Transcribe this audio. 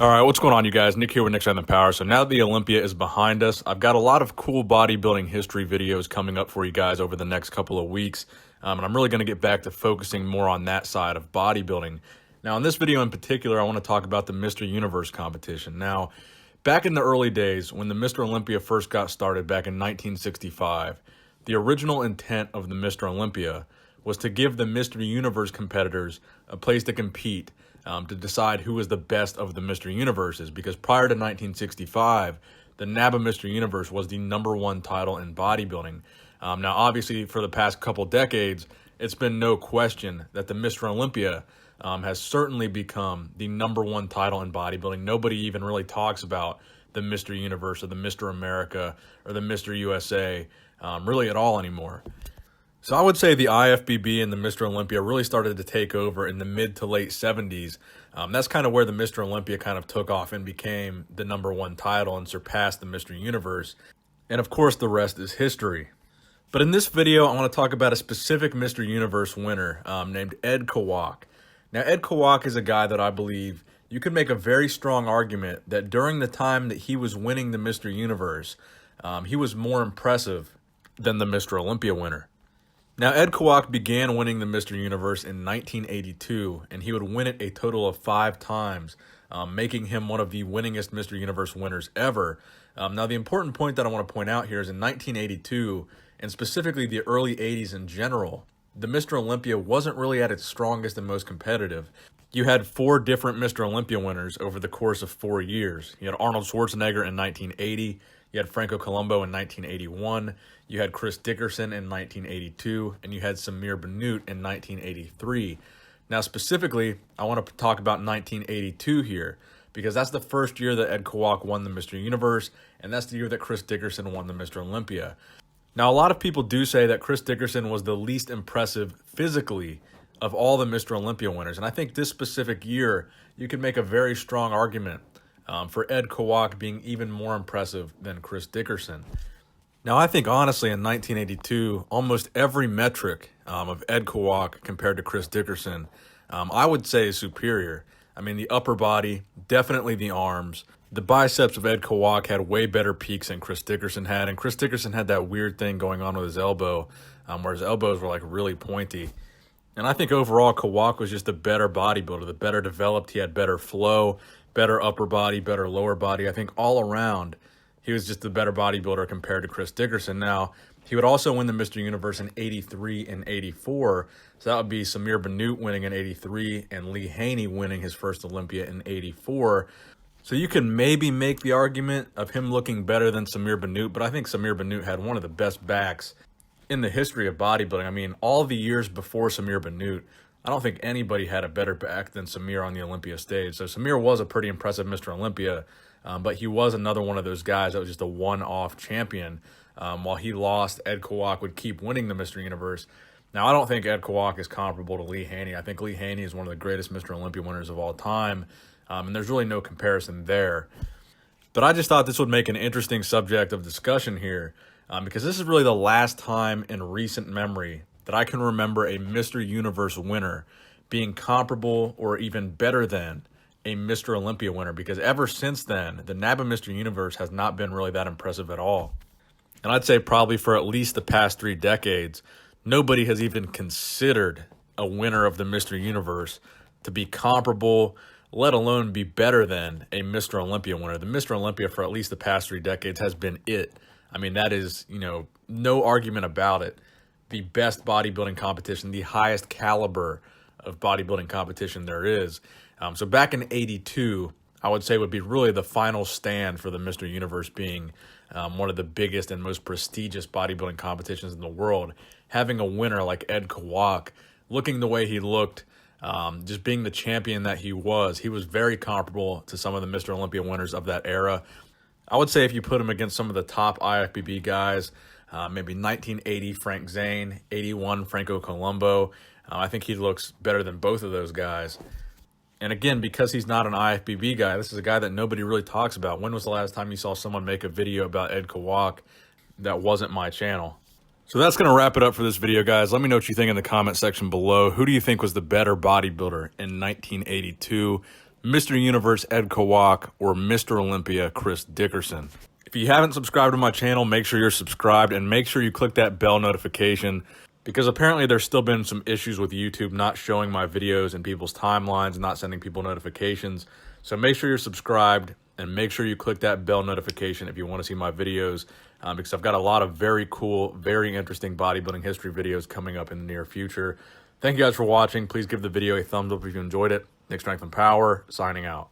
All right, what's going on, you guys? Nick here with Nick's on the Power. So now that the Olympia is behind us, I've got a lot of cool bodybuilding history videos coming up for you guys over the next couple of weeks. And I'm really going to get back to focusing more on that side of bodybuilding. Now, in this video in particular, I want to talk about the Mr. Universe competition. Now, back in the early days, when the Mr. Olympia first got started back in 1965, the original intent of the Mr. Olympia was to give the Mr. Universe competitors a place to compete, to decide who was the best of the Mr. Universes, because prior to 1965, the NABA Mr. Universe was the #1 title in bodybuilding. Now, obviously, for the past couple decades, it's been no question that the Mr. Olympia has certainly become the #1 title in bodybuilding. Nobody even really talks about the Mr. Universe or the Mr. America or the Mr. USA really at all anymore. So I would say the IFBB and the Mr. Olympia really started to take over in the mid to late 70s. That's kind of where the Mr. Olympia kind of took off and became the #1 title and surpassed the Mr. Universe. And of course, the rest is history. But in this video, I want to talk about a specific Mr. Universe winner named Ed Kawak. Now, Ed Kawak is a guy that I believe you could make a very strong argument that during the time that he was winning the Mr. Universe, he was more impressive than the Mr. Olympia winner. Now, Ed Kawak began winning the Mr. Universe in 1982, and he would win it a total of 5 times, making him one of the winningest Mr. Universe winners ever. Now, the important point that I want to point out here is in 1982, and specifically the early 80s in general, the Mr. Olympia wasn't really at its strongest and most competitive. You had 4 different Mr. Olympia winners over the course of 4 years. You had Arnold Schwarzenegger in 1980, you had Franco Columbu in 1981, you had Chris Dickerson in 1982, and you had Samir Bannout in 1983. Now, specifically, I want to talk about 1982 here, because that's the first year that Ed Kawak won the Mr. Universe, and that's the year that Chris Dickerson won the Mr. Olympia. Now, a lot of people do say that Chris Dickerson was the least impressive physically of all the Mr. Olympia winners, and I think this specific year, you could make a very strong argument for Ed Kawak being even more impressive than Chris Dickerson. Now, I think honestly in 1982, almost every metric of Ed Kawak compared to Chris Dickerson, I would say is superior. I mean, the upper body, definitely the arms. The biceps of Ed Kawak had way better peaks than Chris Dickerson had, and Chris Dickerson had that weird thing going on with his elbow, where his elbows were like really pointy. And I think overall, Kawak was just a better bodybuilder, the better developed. He had better flow, better upper body, better lower body. I think all around, he was just a better bodybuilder compared to Chris Dickerson. Now, he would also win the Mr. Universe in 83 and 84. So that would be Samir Bannout winning in 83 and Lee Haney winning his first Olympia in 84. So you can maybe make the argument of him looking better than Samir Bannout, but I think Samir Bannout had one of the best backs in the history of bodybuilding. I mean, all the years before Samir Bannout, I don't think anybody had a better back than Samir on the Olympia stage. So Samir was a pretty impressive Mr. Olympia, but he was another one of those guys that was just a one-off champion. While he lost, Ed Kawak would keep winning the Mr. Universe. Now, I don't think Ed Kawak is comparable to Lee Haney. I think Lee Haney is one of the greatest Mr. Olympia winners of all time, and there's really no comparison there. But I just thought this would make an interesting subject of discussion here, because this is really the last time in recent memory that I can remember a Mr. Universe winner being comparable or even better than a Mr. Olympia winner, because ever since then, the NABA Mr. Universe has not been really that impressive at all. And I'd say probably for at least the past 3 decades, nobody has even considered a winner of the Mr. Universe to be comparable, let alone be better than a Mr. Olympia winner. The Mr. Olympia for at least the past 3 decades has been it. I mean, that is, no argument about it. The best bodybuilding competition, the highest caliber of bodybuilding competition there is. So back in 82, I would say would be really the final stand for the Mr. Universe being one of the biggest and most prestigious bodybuilding competitions in the world. Having a winner like Ed Kawak, looking the way he looked, just being the champion that he was very comparable to some of the Mr. Olympia winners of that era. I would say if you put him against some of the top IFBB guys, maybe 1980 Frank Zane, 81 Franco Columbu, I think he looks better than both of those guys. And again, because he's not an IFBB guy, this is a guy that nobody really talks about. When was the last time you saw someone make a video about Ed Kawak that wasn't my channel? So that's going to wrap it up for this video, guys. Let me know what you think in the comment section below. Who do you think was the better bodybuilder in 1982? Mr. Universe Ed Kawak, or Mr. Olympia Chris Dickerson. If you haven't subscribed to my channel, make sure you're subscribed and make sure you click that bell notification, because apparently there's still been some issues with YouTube not showing my videos in people's timelines and not sending people notifications. So make sure you're subscribed and make sure you click that bell notification if you want to see my videos, because I've got a lot of very cool, very interesting bodybuilding history videos coming up in the near future. Thank you guys for watching. Please give the video a thumbs up if you enjoyed it. Nick Strength and Power, signing out.